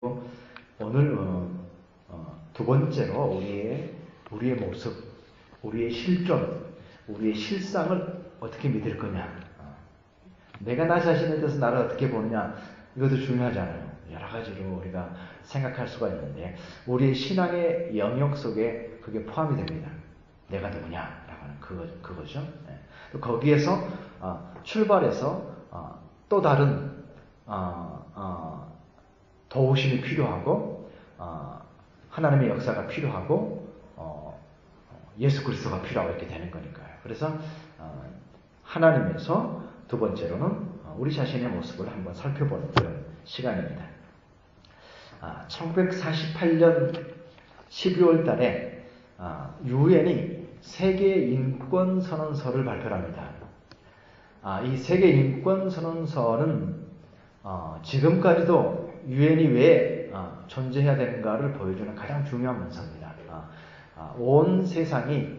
오늘 두 번째로 우리의 모습, 우리의 실존, 우리의 실상을 어떻게 믿을 거냐. 내가 나 자신에 대해서 나를 어떻게 보느냐. 이것도 중요하잖아요. 여러 가지로 우리가 생각할 수가 있는데 우리의 신앙의 영역 속에 그게 포함이 됩니다. 내가 누구냐라고 하는 그거죠. 또 거기에서 출발해서 또 다른 도우심이 필요하고 하나님의 역사가 필요하고 예수 그리스도가 필요하고 이렇게 되는 거니까요. 그래서 하나님에서 두 번째로는 우리 자신의 모습을 한번 살펴보는 그런 시간입니다. 1948년 12월 달에 유엔이 세계인권선언서를 발표합니다. 이 세계인권선언서는 지금까지도 유엔이 왜 존재해야 되는가를 보여주는 가장 중요한 문서입니다. 온 세상이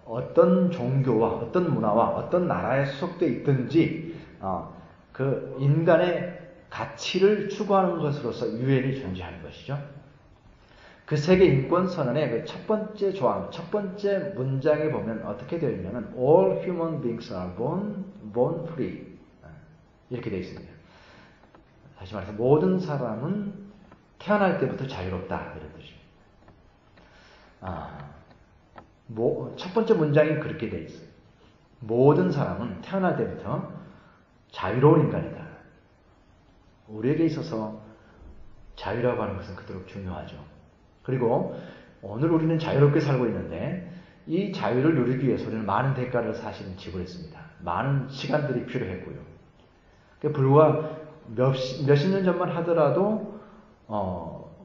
어떤 종교와 어떤 문화와 어떤 나라에 소속되어 있든지 그 인간의 가치를 추구하는 것으로서 유엔이 존재하는 것이죠. 그 세계인권선언의 그 첫 번째 조항, 첫 번째 문장에 보면 어떻게 되어 있냐면 All human beings are born free 이렇게 되어 있습니다. 다시 말해서 모든 사람은 태어날 때부터 자유롭다 이런 뜻입니다. 첫 번째 문장이 그렇게 되어 있어요. 모든 사람은 태어날 때부터 자유로운 인간이다. 우리에게 있어서 자유라고 하는 것은 그토록 중요하죠. 그리고 오늘 우리는 자유롭게 살고 있는데 이 자유를 누리기 위해서 우리는 많은 대가를 사실은 지불했습니다. 많은 시간들이 필요했고요. 불과 몇십 년 전만 하더라도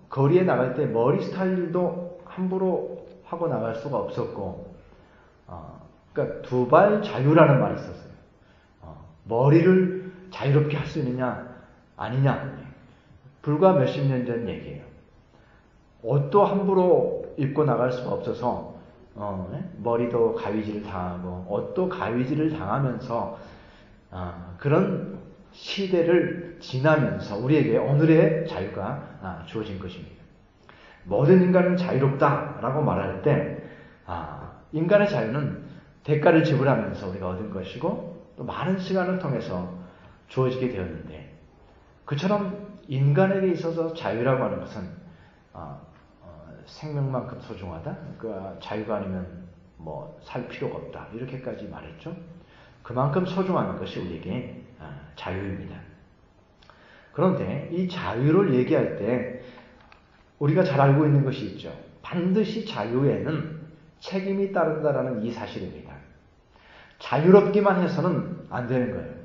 거리에 나갈 때 머리 스타일도 함부로 하고 나갈 수가 없었고 그러니까 두발 자유라는 말이 있었어요. 머리를 자유롭게 할 수 있느냐 아니냐 불과 몇십 년 전 얘기예요. 옷도 함부로 입고 나갈 수가 없어서 머리도 가위질을 당하고 옷도 가위질을 당하면서 그런 시대를 지나면서 우리에게 오늘의 자유가 주어진 것입니다. 모든 인간은 자유롭다라고 말할 때 인간의 자유는 대가를 지불하면서 우리가 얻은 것이고 또 많은 시간을 통해서 주어지게 되었는데 그처럼 인간에게 있어서 자유라고 하는 것은 생명만큼 소중하다. 그 자유가 아니면 뭐 살 필요가 없다. 이렇게까지 말했죠. 그만큼 소중한 것이 우리에게 자유입니다. 그런데 이 자유를 얘기할 때 우리가 잘 알고 있는 것이 있죠. 반드시 자유에는 책임이 따른다라는 이 사실입니다. 자유롭기만 해서는 안 되는 거예요.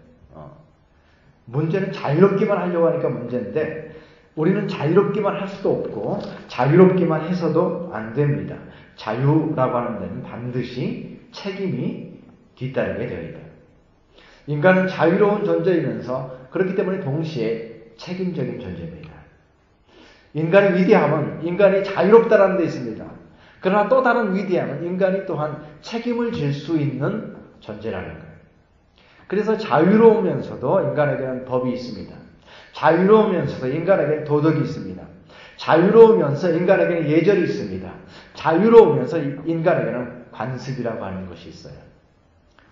문제는 자유롭기만 하려고 하니까 문제인데 우리는 자유롭기만 할 수도 없고 자유롭기만 해서도 안 됩니다. 자유라고 하는 데는 반드시 책임이 뒤따르게 되어 있다. 인간은 자유로운 존재이면서 그렇기 때문에 동시에 책임적인 존재입니다. 인간의 위대함은 인간이 자유롭다라는 데 있습니다. 그러나 또 다른 위대함은 인간이 또한 책임을 질 수 있는 존재라는 거예요. 그래서 자유로우면서도 인간에게는 법이 있습니다. 자유로우면서도 인간에게는 도덕이 있습니다. 자유로우면서 인간에게는 예절이 있습니다. 자유로우면서 인간에게는 관습이라고 하는 것이 있어요.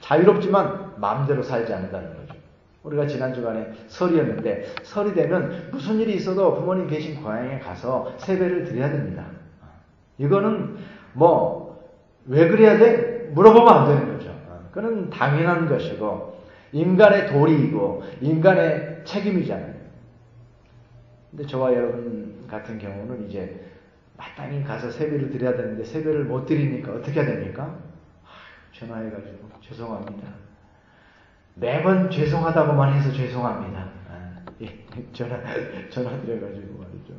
자유롭지만 마음대로 살지 않는다는 거죠. 우리가 지난 주간에 설이었는데 설이 되면 무슨 일이 있어도 부모님 계신 고향에 가서 세배를 드려야 됩니다. 이거는 왜 그래야 돼? 물어보면 안 되는 거죠. 그건 당연한 것이고 인간의 도리이고 인간의 책임이잖아요. 근데 저와 여러분 같은 경우는 이제 마땅히 가서 세배를 드려야 되는데 세배를 못 드리니까 어떻게 해야 됩니까? 전화해가지고 죄송합니다. 매번 죄송하다고만 해서 죄송합니다. 전화 드려가지고 말이죠.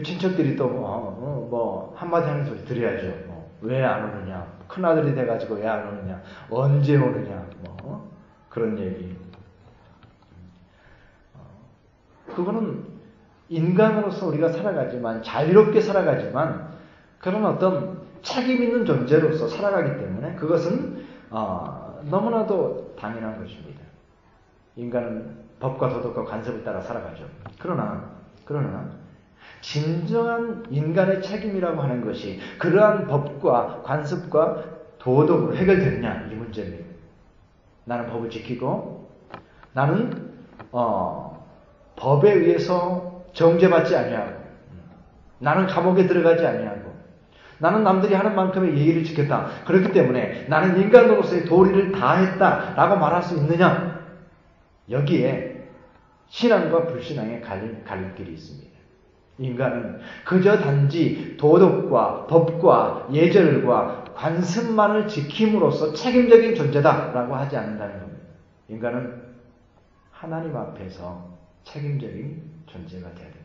친척들이 또 한마디 하는 소리 드려야죠. 왜 안 오느냐? 큰아들이 돼가지고 왜 안 오느냐? 언제 오느냐? 그런 얘기. 그거는 인간으로서 우리가 살아가지만 자유롭게 살아가지만 그런 어떤 책임 있는 존재로서 살아가기 때문에 그것은 너무나도 당연한 것입니다. 인간은 법과 도덕과 관습을 따라 살아가죠. 그러나 진정한 인간의 책임이라고 하는 것이 그러한 법과 관습과 도덕으로 해결되느냐 이 문제입니다. 나는 법을 지키고 나는 법에 의해서 정죄받지 아니하고 나는 감옥에 들어가지 아니하고 나는 남들이 하는 만큼의 예의를 지켰다. 그렇기 때문에 나는 인간으로서의 도리를 다했다라고 말할 수 있느냐? 여기에 신앙과 불신앙의 갈림길이 있습니다. 인간은 그저 단지 도덕과 법과 예절과 관습만을 지킴으로써 책임적인 존재다라고 하지 않는다는 겁니다. 인간은 하나님 앞에서 책임적인 존재가 되어야 됩니다.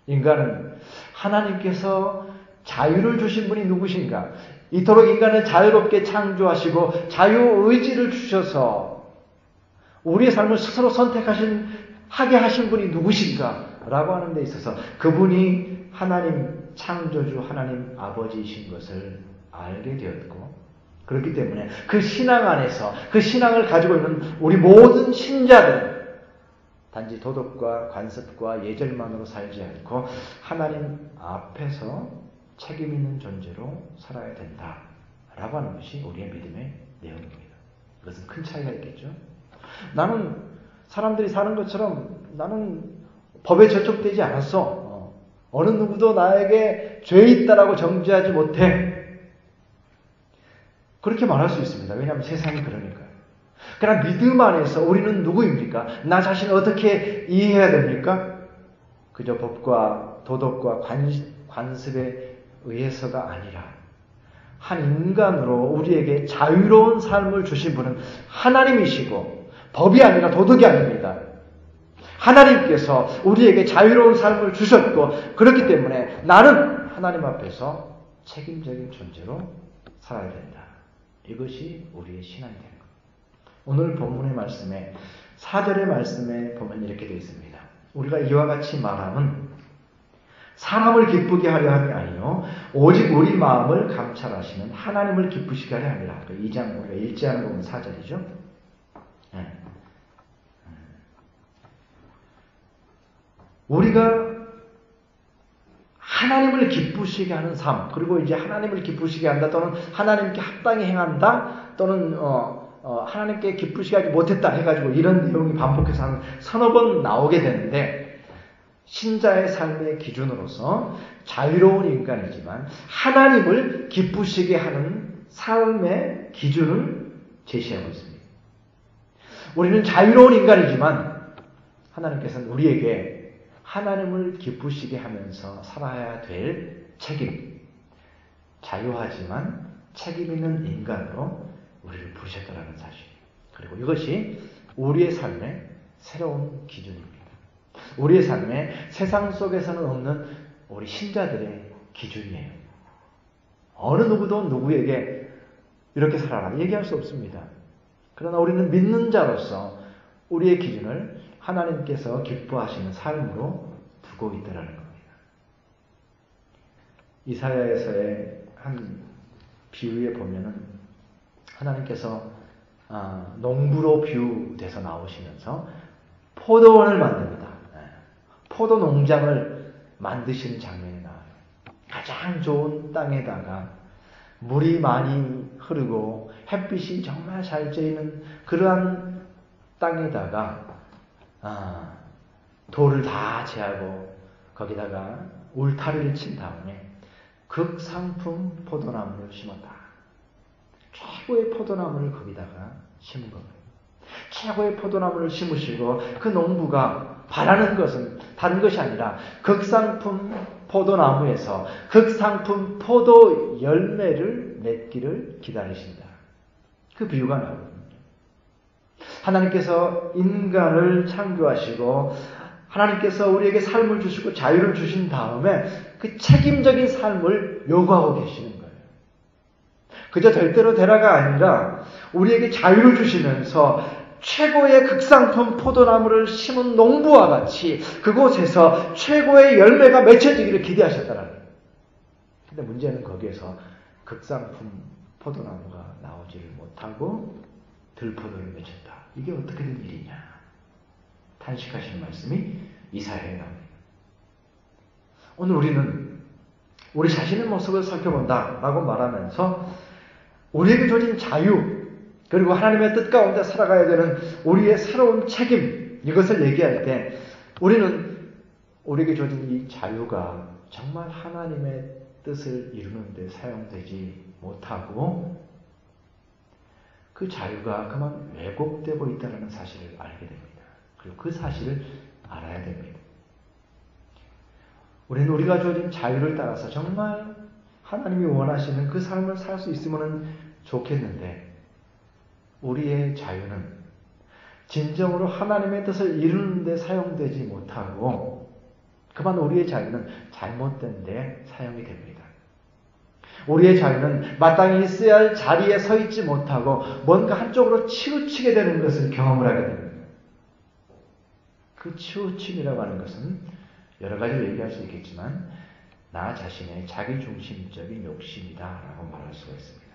인간은 하나님께서 자유를 주신 분이 누구신가? 이토록 인간을 자유롭게 창조하시고 자유의지를 주셔서 우리의 삶을 스스로 하게 하신 분이 누구신가? 라고 하는 데 있어서 그분이 하나님 창조주 하나님 아버지이신 것을 알게 되었고 그렇기 때문에 그 신앙 안에서 그 신앙을 가지고 있는 우리 모든 신자들은 단지 도덕과 관습과 예절만으로 살지 않고 하나님 앞에서 책임 있는 존재로 살아야 된다라고 하는 것이 우리의 믿음의 내용입니다. 그것은 큰 차이가 있겠죠. 나는 사람들이 사는 것처럼 나는 법에 저촉되지 않았어. 어느 누구도 나에게 죄 있다라고 정죄하지 못해. 그렇게 말할 수 있습니다. 왜냐하면 세상이 그러니까요. 그러나 믿음 안에서 우리는 누구입니까? 나 자신을 어떻게 이해해야 됩니까? 그저 법과 도덕과 관습에 의해서가 아니라 한 인간으로 우리에게 자유로운 삶을 주신 분은 하나님이시고 법이 아니라 도덕이 아닙니다. 하나님께서 우리에게 자유로운 삶을 주셨고 그렇기 때문에 나는 하나님 앞에서 책임적인 존재로 살아야 된다. 이것이 우리의 신앙이 되는 겁니다. 오늘 본문의 말씀에 4절의 말씀에 보면 이렇게 되어 있습니다. 우리가 이와 같이 말함은 사람을 기쁘게 하려 함이 아니요 오직 우리 마음을 감찰하시는 하나님을 기쁘시게 하려 함이라. 2장 우리가 읽지 않은 부분 4절이죠. 네. 우리가 하나님을 기쁘시게 하는 삶, 그리고 이제 하나님을 기쁘시게 한다, 또는 하나님께 합당히 행한다, 또는 하나님께 기쁘시게 하지 못했다 해가지고 이런 내용이 반복해서 한 서너 번 나오게 되는데 신자의 삶의 기준으로서 자유로운 인간이지만 하나님을 기쁘시게 하는 삶의 기준을 제시하고 있습니다. 우리는 자유로운 인간이지만 하나님께서는 우리에게 하나님을 기쁘시게 하면서 살아야 될 책임, 자유하지만 책임 있는 인간으로 우리를 부르셨다는 사실. 그리고 이것이 우리의 삶의 새로운 기준입니다. 우리의 삶에 세상 속에서는 없는 우리 신자들의 기준이에요. 어느 누구도 누구에게 이렇게 살아라 얘기할 수 없습니다. 그러나 우리는 믿는 자로서 우리의 기준을 하나님께서 기뻐하시는 삶으로 두고 있다는 겁니다. 이사야에서의 한 비유에 보면은 하나님께서 농부로 비유돼서 나오시면서 포도원을 만듭니다. 포도 농장을 만드시는 장면이 나와요. 가장 좋은 땅에다가 물이 많이 흐르고 햇빛이 정말 잘 쬐이는 그러한 땅에다가 돌을 다 제하고 거기다가 울타리를 친 다음에 극상품 포도나무를 심었다. 최고의 포도나무를 거기다가 심은 겁니다. 최고의 포도나무를 심으시고 그 농부가 바라는 것은 다른 것이 아니라 극상품 포도나무에서 극상품 포도 열매를 맺기를 기다리신다. 그 비유가 나옵니다. 하나님께서 인간을 창조하시고 하나님께서 우리에게 삶을 주시고 자유를 주신 다음에 그 책임적인 삶을 요구하고 계시는 거예요. 그저 될 대로 되라가 아니라 우리에게 자유를 주시면서 최고의 극상품 포도나무를 심은 농부와 같이 그곳에서 최고의 열매가 맺혀지기를 기대하셨다는 거예요. 근데 문제는 거기에서 극상품 포도나무가 나오지를 못하고 들포도를 맺혔다. 이게 어떻게 된 일이냐. 탄식하시는 말씀이 이사야에 나옵니다. 오늘 우리는 우리 자신의 모습을 살펴본다 라고 말하면서 우리에게 주어진 자유 그리고 하나님의 뜻 가운데 살아가야 되는 우리의 새로운 책임 이것을 얘기할 때 우리는 우리에게 주어진 이 자유가 정말 하나님의 뜻을 이루는 데 사용되지 못하고 그 자유가 그만 왜곡되고 있다는 사실을 알게 됩니다. 그리고 그 사실을 알아야 됩니다. 우리는 우리가 주어진 자유를 따라서 정말 하나님이 원하시는 그 삶을 살 수 있으면 좋겠는데 우리의 자유는 진정으로 하나님의 뜻을 이루는 데 사용되지 못하고 그만 우리의 자유는 잘못된 데 사용이 됩니다. 우리의 자유는 마땅히 있어야 할 자리에 서 있지 못하고 뭔가 한쪽으로 치우치게 되는 것을 경험을 하게 됩니다. 그 치우침이라고 하는 것은 여러 가지로 얘기할 수 있겠지만 나 자신의 자기중심적인 욕심이다라고 말할 수가 있습니다.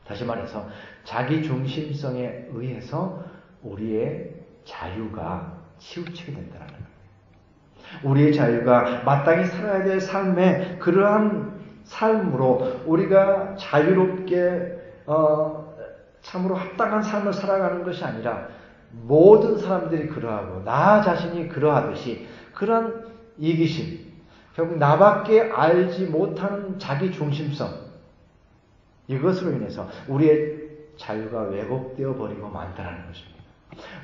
다시 말해서 자기중심성에 의해서 우리의 자유가 치우치게 된다는 겁니다. 우리의 자유가 마땅히 살아야 될 삶의 그러한 삶으로 우리가 자유롭게 참으로 합당한 삶을 살아가는 것이 아니라 모든 사람들이 그러하고 나 자신이 그러하듯이 그런 이기심, 결국 나밖에 알지 못하는 자기중심성 이것으로 인해서 우리의 자유가 왜곡되어 버리고 만다는 것입니다.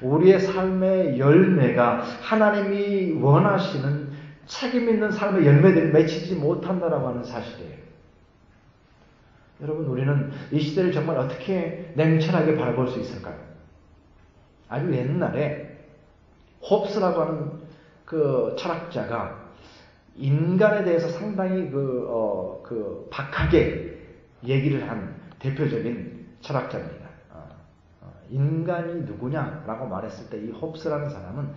우리의 삶의 열매가 하나님이 원하시는 책임 있는 삶의 열매들을 맺히지 못한다라고 하는 사실이에요. 여러분 우리는 이 시대를 정말 어떻게 냉철하게 바라볼 수 있을까요? 아주 옛날에 홉스라고 하는 그 철학자가 인간에 대해서 상당히 박하게 얘기를 한 대표적인 철학자입니다. 인간이 누구냐라고 말했을 때 이 홉스라는 사람은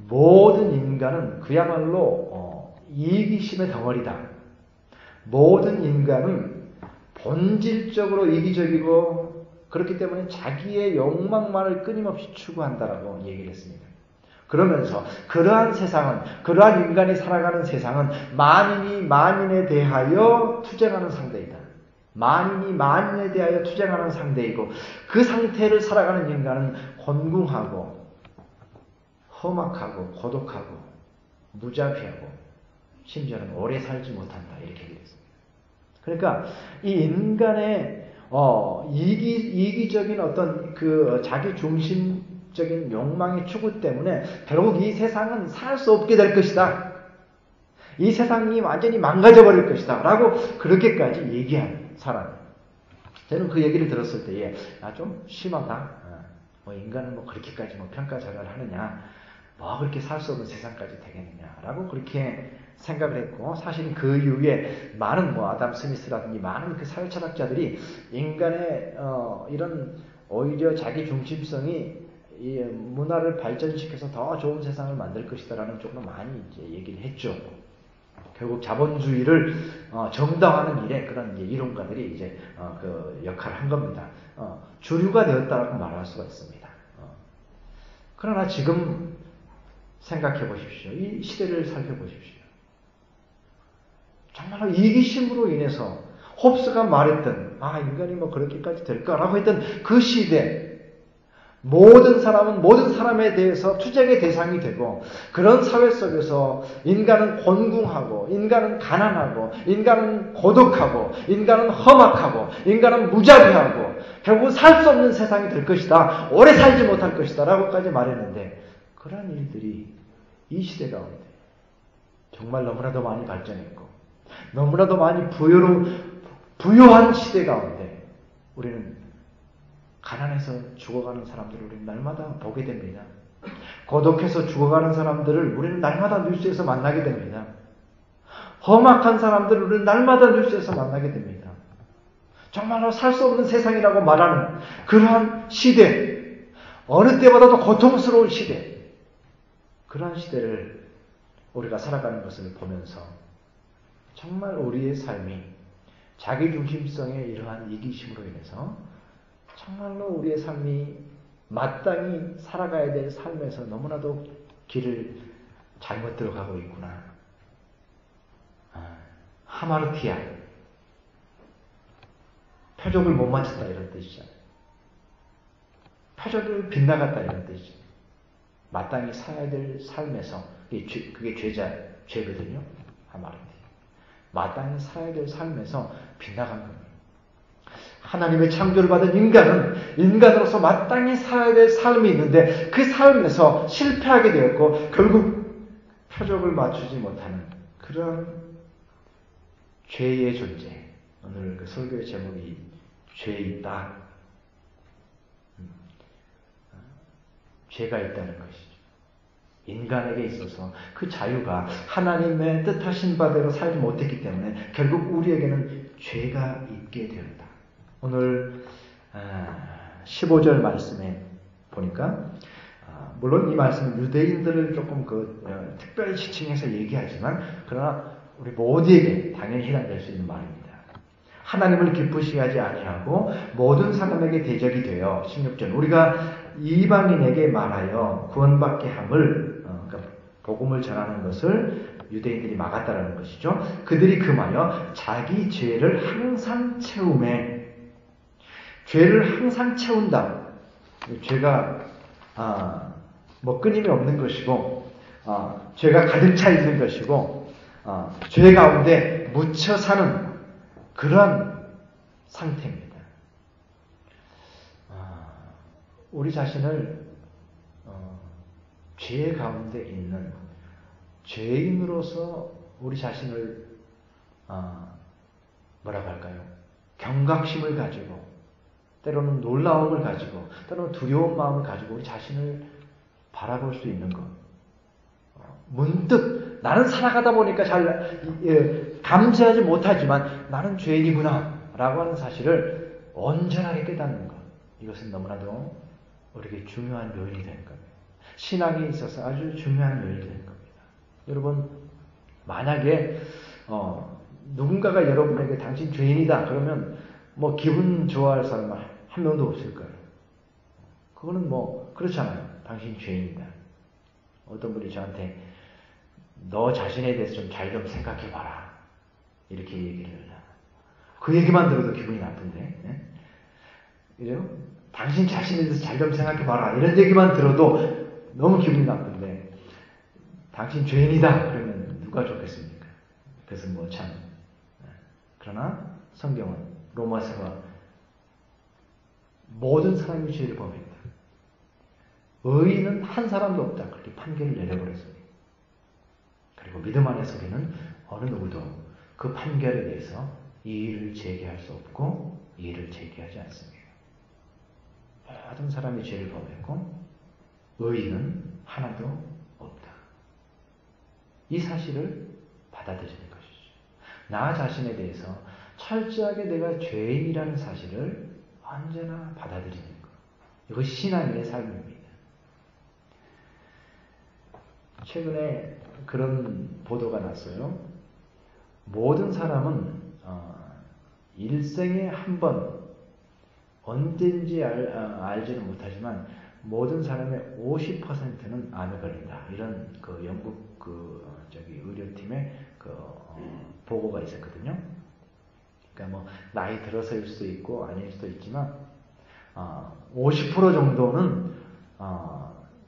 모든 인간은 그야말로 이기심의 덩어리다. 모든 인간은 본질적으로 이기적이고 그렇기 때문에 자기의 욕망만을 끊임없이 추구한다라고 얘기를 했습니다. 그러면서 그러한 세상은 그러한 인간이 살아가는 세상은 만인이 만인에 대하여 투쟁하는 상대이다. 만인이 만인에 대하여 투쟁하는 상대이고 그 상태를 살아가는 인간은 곤궁하고 험악하고 고독하고 무자비하고 심지어는 오래 살지 못한다 이렇게 얘기했습니다. 그러니까 이 인간의 이기적인 어떤 그 자기 중심적인 욕망의 추구 때문에 결국 이 세상은 살 수 없게 될 것이다. 이 세상이 완전히 망가져 버릴 것이다. 라고 그렇게까지 얘기한 사람. 저는 그 얘기를 들었을 때에 좀 심하다. 인간은 그렇게까지 평가절하를 하느냐. 그렇게 살 수 없는 세상까지 되겠느냐라고 그렇게 생각을 했고 사실 그 이후에 많은 아담 스미스라든지 많은 그 사회 철학자들이 인간의 이런 오히려 자기 중심성이 이 문화를 발전시켜서 더 좋은 세상을 만들 것이다라는 쪽으로 많이 이제 얘기를 했죠. 결국 자본주의를 정당화하는 일에 그런 이론가들이 이제 그 역할을 한 겁니다. 주류가 되었다라고 말할 수가 있습니다. 그러나 지금 생각해 보십시오. 이 시대를 살펴보십시오. 정말로 이기심으로 인해서 홉스가 말했던 인간이 그렇게까지 될까라고 했던 그 시대 모든 사람은 모든 사람에 대해서 투쟁의 대상이 되고 그런 사회 속에서 인간은 곤궁하고 인간은 가난하고 인간은 고독하고 인간은 험악하고 인간은 무자비하고 결국 살 수 없는 세상이 될 것이다. 오래 살지 못할 것이다 라고까지 말했는데 그런 일들이 이 시대 가운데 정말 너무나도 많이 발전했고 너무나도 많이 부유한 시대 가운데 우리는 가난해서 죽어가는 사람들을 우리는 날마다 보게 됩니다. 고독해서 죽어가는 사람들을 우리는 날마다 뉴스에서 만나게 됩니다. 험악한 사람들을 우리는 날마다 뉴스에서 만나게 됩니다. 정말로 살 수 없는 세상이라고 말하는 그러한 시대, 어느 때보다도 고통스러운 시대, 그러한 시대를 우리가 살아가는 것을 보면서 정말 우리의 삶이 자기중심성의 이러한 이기심으로 인해서 정말로 우리의 삶이 마땅히 살아가야 될 삶에서 너무나도 길을 잘못 들어가고 있구나. 하마르티아. 표적을 못 맞췄다 이런 뜻이잖아요. 표적을 빗나갔다 이런 뜻이죠. 마땅히 살아야 될 삶에서 그게 죄거든요. 하마르티아. 마땅히 살아야 될 삶에서 빗나간 겁니다. 하나님의 창조를 받은 인간은 인간으로서 마땅히 살아야 될 삶이 있는데 그 삶에서 실패하게 되었고 결국 표적을 맞추지 못하는 그런 죄의 존재. 오늘 그 설교의 제목이 죄 있다. 죄가 있다는 것이죠. 인간에게 있어서 그 자유가 하나님의 뜻하신 바대로 살지 못했기 때문에 결국 우리에게는 죄가 있게 되었다. 오늘 15절 말씀에 보니까 물론 이 말씀은 유대인들을 조금 특별히 지칭해서 얘기하지만 그러나 우리 모두에게 당연히 해당될 수 있는 말입니다. 하나님을 기쁘시게 하지 아니하고 모든 사람에게 대적이 되어 16절 우리가 이방인에게 말하여 구원받게 함을 그러니까 복음을 전하는 것을 유대인들이 막았다라는 것이죠. 그들이 금하여 자기 죄를 항상 채우매 죄를 항상 채운다. 죄가 뭐 끊임이 없는 것이고 죄가 가득 차 있는 것이고 죄 가운데 묻혀 사는 그런 상태입니다. 우리 자신을 죄 가운데 있는 죄인으로서 우리 자신을 뭐라고 할까요? 경각심을 가지고 때로는 놀라움을 가지고 때로는 두려운 마음을 가지고 우리 자신을 바라볼 수 있는 것. 문득 나는 살아가다 보니까 잘 감지하지 못하지만 나는 죄인이구나 라고 하는 사실을 온전하게 깨닫는 것. 이것은 너무나도 우리에게 중요한 요인이 될 겁니다. 신앙에 있어서 아주 중요한 요인이 될 겁니다. 여러분 만약에 누군가가 여러분에게 당신 죄인이다 그러면 뭐 기분 좋아할 사람 한 명도 없을 거예요. 그거는 뭐 그렇잖아요. 당신 죄인이다. 어떤 분이 저한테 너 자신에 대해서 좀 잘 좀 생각해 봐라. 이렇게 얘기를 해요. 그 얘기만 들어도 기분이 나쁜데. 네? 그죠? 당신 자신에 대해서 잘 좀 생각해 봐라. 이런 얘기만 들어도 너무 기분이 나쁜데 당신 죄인이다. 그러면 누가 좋겠습니까? 그래서 뭐 참. 그러나 성경은 로마서가 모든 사람이 죄를 범했다. 의인은 한 사람도 없다. 그렇게 판결을 내려버렸습니다. 그리고 믿음 안에서 우리는 어느 누구도 그 판결에 대해서 이의를 제기할 수 없고 이의를 제기하지 않습니다. 모든 사람이 죄를 범했고 의인은 하나도 없다. 이 사실을 받아들이는 것이죠. 나 자신에 대해서 철저하게 내가 죄인이라는 사실을 언제나 받아들이는 것. 이것이 신앙인의 삶입니다. 최근에 그런 보도가 났어요. 모든 사람은 일생에 한 번 언젠지 알지는 못하지만 모든 사람의 50%는 암에 걸린다. 이런 그 영국 의료팀의 보고가 있었거든요. 그러니까 뭐 나이 들어서일 수도 있고 아닐 수도 있지만 50% 정도는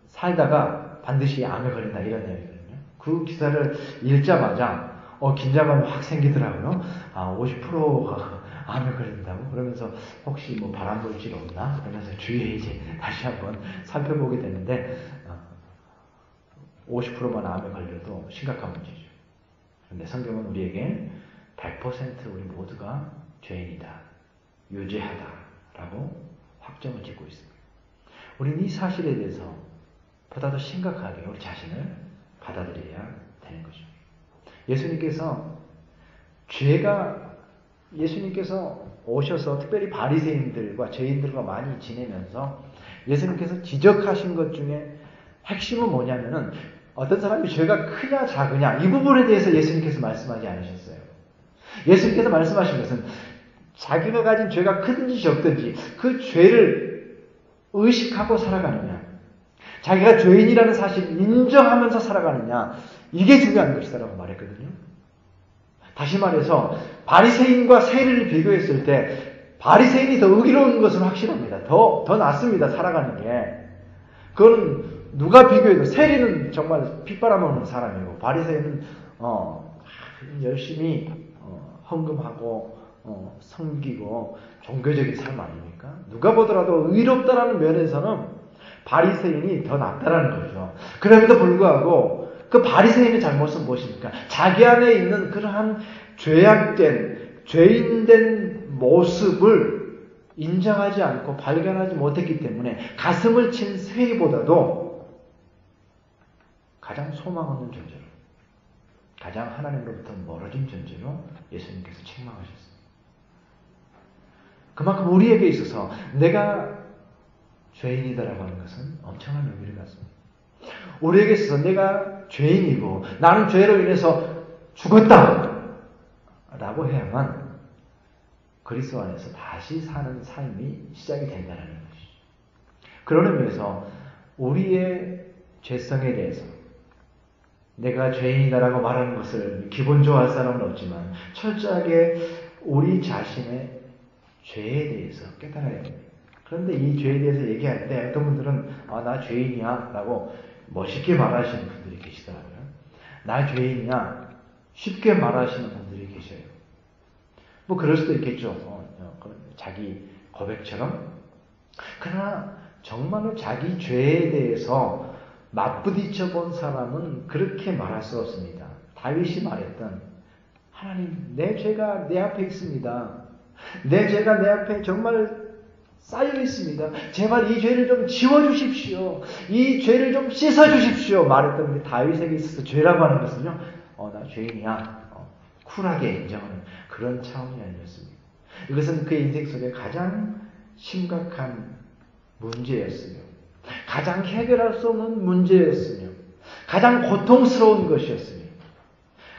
살다가 반드시 암에 걸린다 이런 내용이거든요. 그 기사를 읽자마자 긴장감이 확 생기더라고요. 50%가 암에 걸린다고? 그러면서 혹시 뭐 발암물질 없나? 그러면서 주위에 이제 다시 한번 살펴보게 되는데 50%만 암에 걸려도 심각한 문제죠. 그런데 성경은 우리에게 100% 우리 모두가 죄인이다, 유죄하다라고 확정을 짓고 있습니다. 우리는 이 사실에 대해서 보다 더 심각하게 우리 자신을 받아들여야 되는 것입니다. 예수님께서 오셔서 특별히 바리새인들과 죄인들과 많이 지내면서 예수님께서 지적하신 것 중에 핵심은 뭐냐면은 어떤 사람이 죄가 크냐 작으냐 이 부분에 대해서 예수님께서 말씀하지 않으셨어요. 예수님께서 말씀하신 것은 자기가 가진 죄가 크든지 적든지 그 죄를 의식하고 살아가느냐, 자기가 죄인이라는 사실을 인정하면서 살아가느냐, 이게 중요한 것이다라고 말했거든요. 다시 말해서 바리새인과 세리를 비교했을 때 바리새인이 더 의로운 것은 확실합니다. 더 낫습니다. 살아가는 게. 그거는 누가 비교해도 세리는 정말 핏바람없는 사람이고 바리새인은 열심히 헌금하고 섬기고 종교적인 삶 아닙니까? 누가 보더라도 의롭다라는 면에서는 바리새인이 더 낫다라는 거죠. 그럼에도 불구하고 그 바리새인의 잘못은 무엇입니까? 자기 안에 있는 그러한 죄악된, 죄인된 모습을 인정하지 않고 발견하지 못했기 때문에 가슴을 친 세리보다도 가장 소망 없는 존재로, 가장 하나님으로부터 멀어진 존재로 예수님께서 책망하셨습니다. 그만큼 우리에게 있어서 내가 죄인이다라고 하는 것은 엄청난 의미를 갖습니다. 우리에게 있어서 내가 죄인이고 나는 죄로 인해서 죽었다 라고 해야만 그리스도 안에서 다시 사는 삶이 시작이 된다는 것이죠. 그런 의미에서 우리의 죄성에 대해서 내가 죄인이다라고 말하는 것을 기분 좋아할 사람은 없지만 철저하게 우리 자신의 죄에 대해서 깨달아야 됩니다. 그런데 이 죄에 대해서 얘기할 때 어떤 분들은 나 죄인이야 라고 멋있게 말하시는 분들이 계시더라고요. 나 죄인이야 쉽게 말하시는 분들이 계셔요. 뭐 그럴 수도 있겠죠. 자기 고백처럼. 그러나 정말로 자기 죄에 대해서 맞부딪혀 본 사람은 그렇게 말할 수 없습니다. 다윗이 말했던 하나님, 내 죄가 내 앞에 있습니다. 내 죄가 내 앞에 정말 쌓여 있습니다. 제발 이 죄를 좀 지워주십시오. 이 죄를 좀 씻어주십시오. 말했던 게 다윗에게 있어서 죄라고 하는 것은요, 나 죄인이야. 쿨하게 인정하는 그런 차원이 아니었습니다. 이것은 그의 인생 속에 가장 심각한 문제였으며, 가장 해결할 수 없는 문제였으며, 가장 고통스러운 것이었으며,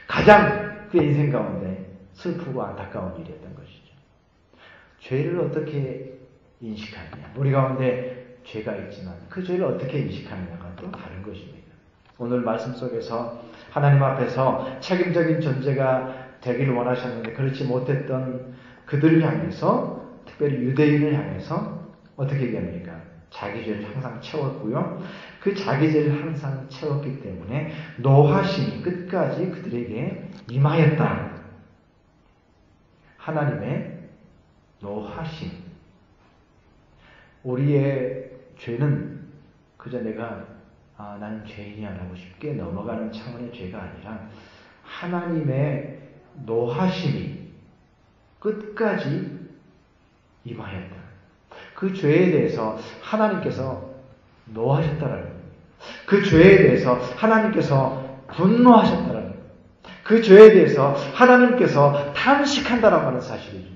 가장 그의 인생 가운데 슬프고 안타까운 일이었던 것이죠. 죄를 어떻게 인식하느냐. 우리 가운데 죄가 있지만 그 죄를 어떻게 인식하느냐가 또 다른 것입니다. 오늘 말씀 속에서 하나님 앞에서 책임적인 존재가 되기를 원하셨는데 그렇지 못했던 그들을 향해서, 특별히 유대인을 향해서 어떻게 얘기합니까? 자기 죄를 항상 채웠고요. 그 자기 죄를 항상 채웠기 때문에 노하심이 끝까지 그들에게 임하였다. 하나님의 노하심. 우리의 죄는 그저 내가 나는 죄인이야 라고 쉽게 넘어가는 차원의 죄가 아니라 하나님의 노하심이 끝까지 임하였다. 그 죄에 대해서 하나님께서 노하셨다라는 겁니다. 그 죄에 대해서 하나님께서 분노하셨다라는 겁니다. 그 죄에 대해서 하나님께서 탄식한다라고 하는 사실이죠.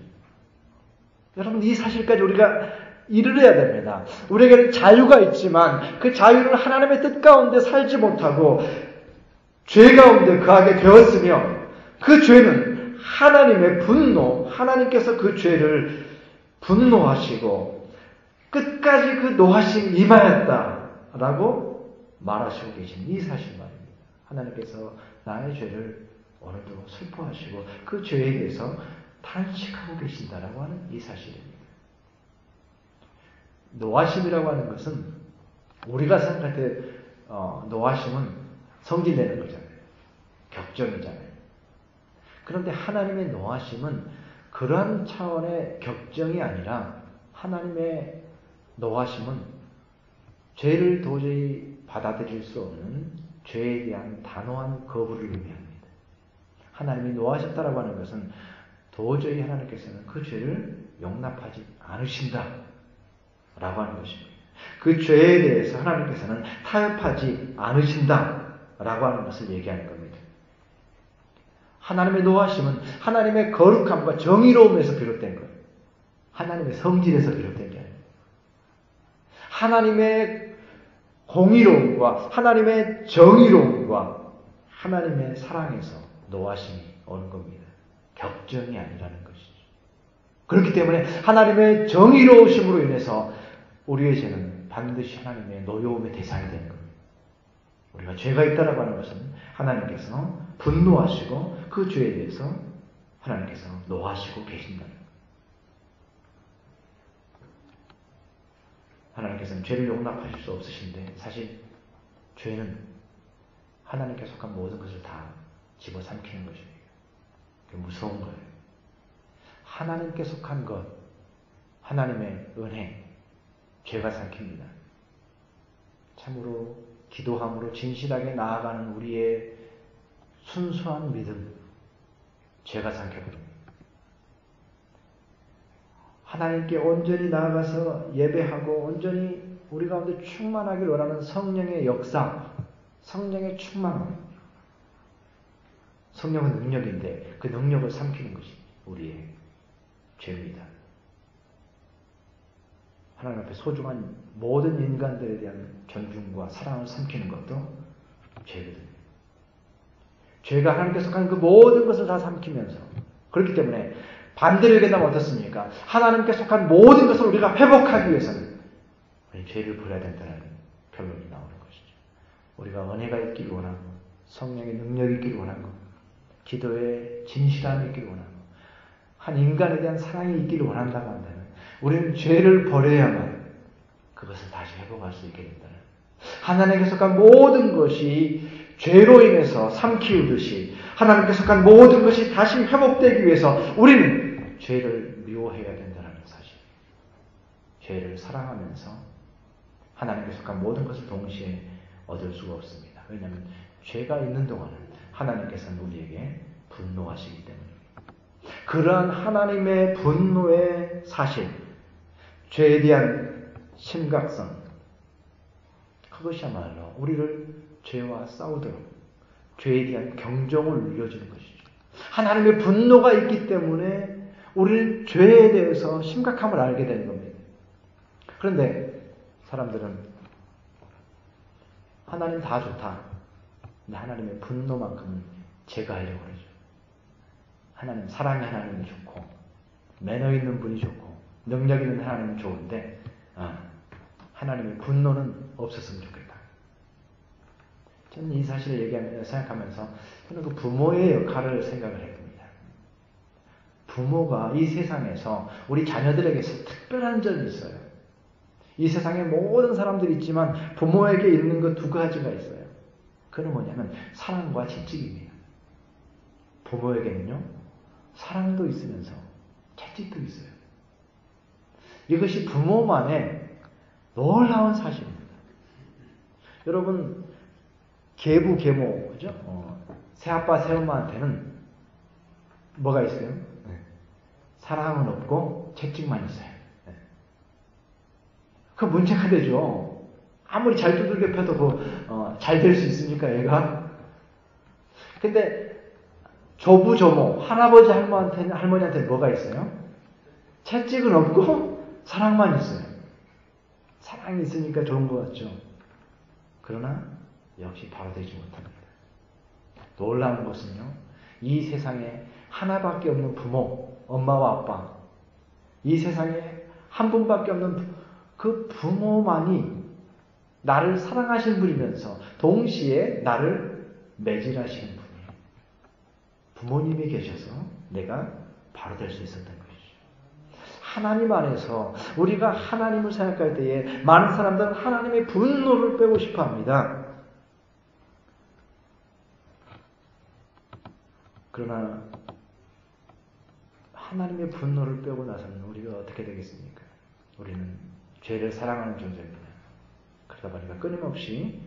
여러분, 이 사실까지 우리가 이르러야 됩니다. 우리에게는 자유가 있지만 그 자유를 하나님의 뜻 가운데 살지 못하고 죄 가운데 거하게 되었으며 그 죄는 하나님의 분노, 하나님께서 그 죄를 분노하시고 끝까지 그 노하심 임하였다라고 말하시고 계신 이 사실 말입니다. 하나님께서 나의 죄를 오늘도 슬퍼하시고 그 죄에 대해서 탄식하고 계신다라고 하는 이 사실입니다. 노하심이라고 하는 것은 우리가 생각할 때 노하심은 성질내는 거잖아요. 격정이잖아요. 그런데 하나님의 노하심은 그러한 차원의 격정이 아니라 하나님의 노하심은 죄를 도저히 받아들일 수 없는 죄에 대한 단호한 거부를 의미합니다. 하나님이 노하셨다라고 하는 것은 도저히 하나님께서는 그 죄를 용납하지 않으신다 라고 하는 것입니다. 그 죄에 대해서 하나님께서는 타협하지 않으신다 라고 하는 것을 얘기하는 겁니다. 하나님의 노하심은 하나님의 거룩함과 정의로움에서 비롯된 거예요. 하나님의 성질에서 비롯된 게 아닙니다. 하나님의 공의로움과 하나님의 정의로움과 하나님의 사랑에서 노하심이 오는 겁니다. 격정이 아니라는 것이죠. 그렇기 때문에 하나님의 정의로우심으로 인해서 우리의 죄는 반드시 하나님의 노여움의 대상이 되는 겁니다. 우리가 죄가 있다라고 하는 것은 하나님께서 분노하시고 그 죄에 대해서 하나님께서 노하시고 계신다는 것. 하나님께서는 죄를 용납하실 수 없으신데 사실 죄는 하나님께 속한 모든 것을 다 집어삼키는 것입니다. 그게 무서운 거예요. 하나님께 속한 것, 하나님의 은혜, 죄가 삼킵니다. 참으로 기도함으로 진실하게 나아가는 우리의 순수한 믿음, 죄가 삼켜버립니다. 하나님께 온전히 나아가서 예배하고 온전히 우리 가운데 충만하길 원하는 성령의 역사, 성령의 충만함. 성령은 능력인데 그 능력을 삼키는 것이 우리의 죄입니다. 하나님 앞에 소중한 모든 인간들에 대한 존중과 사랑을 삼키는 것도 죄거든요. 죄가 하나님께 속한 그 모든 것을 다 삼키면서 그렇기 때문에 반대로 얘기한다면 어떻습니까? 하나님께 속한 모든 것을 우리가 회복하기 위해서는 우리 죄를 버려야 된다는 결론이 나오는 것이죠. 우리가 은혜가 있기를 원하고 성령의 능력이 있기를 원하고 기도에 진실함이 있기를 원하고 한 인간에 대한 사랑이 있기를 원한다고 한다면 우리는 죄를 버려야만 그것을 다시 회복할 수 있게 된다는 하나님께 속한 모든 것이 죄로 인해서 삼키우듯이 하나님께 속한 모든 것이 다시 회복되기 위해서 우리는 죄를 미워해야 된다는 사실. 죄를 사랑하면서 하나님께 속한 모든 것을 동시에 얻을 수가 없습니다. 왜냐하면 죄가 있는 동안은 하나님께서는 우리에게 분노하시기 때문입니다. 그러한 하나님의 분노의 사실, 죄에 대한 심각성, 그것이야말로 우리를 죄와 싸우도록 죄에 대한 경종을 울려주는 것이죠. 하나님의 분노가 있기 때문에 우리는 죄에 대해서 심각함을 알게 되는 겁니다. 그런데 사람들은 하나님 다 좋다. 근데 하나님의 분노만큼은 제거하려고 그러죠. 하나님, 사랑의 하나님이 좋고 매너 있는 분이 좋고 능력 있는 하나님은 좋은데 하나님의 분노는 없었으면 좋겠다. 저는 이 사실을 생각하면서 저는 그 부모의 역할을 생각을 해봅니다. 부모가 이 세상에서 우리 자녀들에게서 특별한 점이 있어요. 이 세상에 모든 사람들이 있지만 부모에게 있는 것 두 가지가 있어요. 그건 뭐냐면 사랑과 채찍입니다. 부모에게는요, 사랑도 있으면서 채찍도 있어요. 이것이 부모만의 놀라운 사실입니다. 여러분, 계부, 계모, 그죠? 새아빠, 새엄마한테는 뭐가 있어요? 네. 사랑은 없고 채찍만 있어요. 네. 그 문제가 되죠. 아무리 잘 두들겨 펴도 잘 될 수 있습니까, 얘가? 근데 조부, 조모, 할아버지, 할머니한테는 뭐가 있어요? 채찍은 없고 사랑만 있어요. 사랑이 있으니까 좋은 것 같죠. 그러나 역시 바로 되지 못합니다. 놀라운 것은요, 이 세상에 하나밖에 없는 부모, 엄마와 아빠, 이 세상에 한 분밖에 없는 그 부모만이 나를 사랑하시는 분이면서 동시에 나를 매질하시는 분이에요. 부모님이 계셔서 내가 바로 될 수 있었던 것이죠. 하나님 안에서 우리가 하나님을 생각할 때에 많은 사람들은 하나님의 분노를 빼고 싶어 합니다. 그러나 하나님의 분노를 빼고 나서는 우리가 어떻게 되겠습니까? 우리는 죄를 사랑하는 존재입니다. 그러다 보니까 끊임없이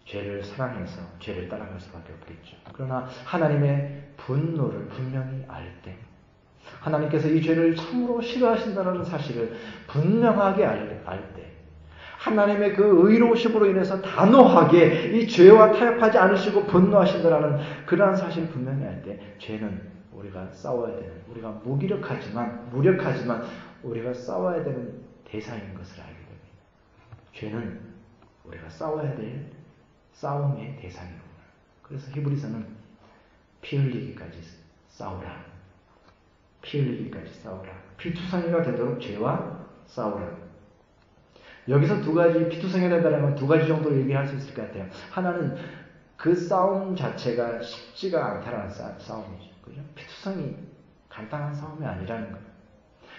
죄를 사랑해서 죄를 따라갈 수밖에 없겠죠. 그러나 하나님의 분노를 분명히 알 때, 하나님께서 이 죄를 참으로 싫어하신다는 사실을 분명하게 알 때, 하나님의 그 의로우심으로 인해서 단호하게 이 죄와 타협하지 않으시고 분노하신다는 그러한 사실을 분명히 알 때, 죄는 우리가 싸워야 되는, 우리가 무력하지만 우리가 싸워야 되는 대상인 것을 알게 됩니다. 죄는 우리가 싸워야 될 싸움의 대상이구나. 그래서 히브리서는 피 흘리기까지 싸우라. 피 흘리기까지 싸우라. 피투성이가 되도록 죄와 싸우라. 여기서 두 가지, 피투성이 된다는 건 두 가지 정도로 얘기할 수 있을 것 같아요. 하나는 그 싸움 자체가 쉽지가 않다라는 싸움이죠. 그죠? 피투성이 간단한 싸움이 아니라는 거예요.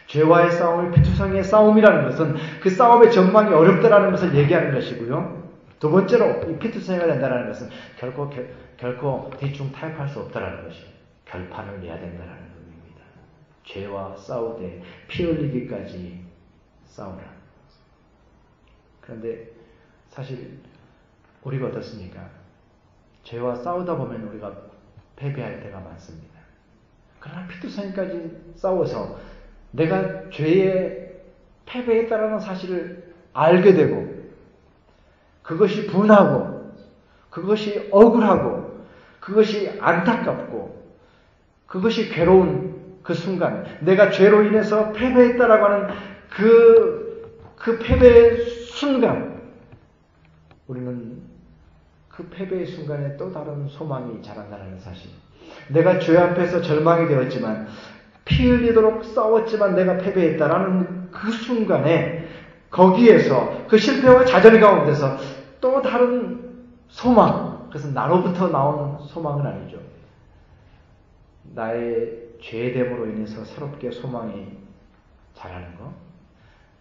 죄와의 싸움을 피투성이의 싸움이라는 것은 그 싸움의 전망이 어렵다라는 것을 얘기하는 것이고요. 두 번째로 이 피투성이가 된다는 것은 결코 대충 타협할 수 없다라는 것이 결판을 내야 된다는 의미입니다. 죄와 싸우되 피 흘리기까지 싸우라. 그런데 사실 우리가 어떻습니까? 죄와 싸우다 보면 우리가 패배할 때가 많습니다. 그러나 피투성이까지 싸워서 내가 죄에 패배했다라는 사실을 알게 되고 그것이 분하고 그것이 억울하고 그것이 안타깝고 그것이 괴로운 그 순간 내가 죄로 인해서 패배했다라고 하는 그 패배의 순간 우리는 그 패배의 순간에 또 다른 소망이 자란다는 사실. 내가 죄 앞에서 절망이 되었지만 피 흘리도록 싸웠지만 내가 패배했다라는 그 순간에 거기에서 그 실패와 좌절 가운데서 또 다른 소망, 그것은 나로부터 나온 소망은 아니죠. 나의 죄됨으로 인해서 새롭게 소망이 자라는 것.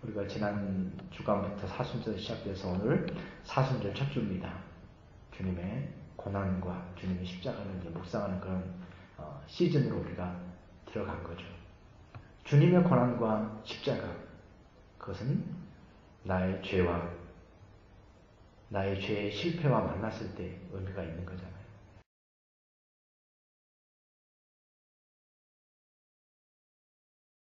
우리가 지난 주간부터 사순절 시작돼서 오늘 사순절 첫 주입니다. 주님의 고난과 주님의 십자가를 이제 묵상하는 그런 시즌으로 우리가 들어간 거죠. 주님의 고난과 십자가, 그것은 나의 죄의 실패와 만났을 때 의미가 있는 거잖아요.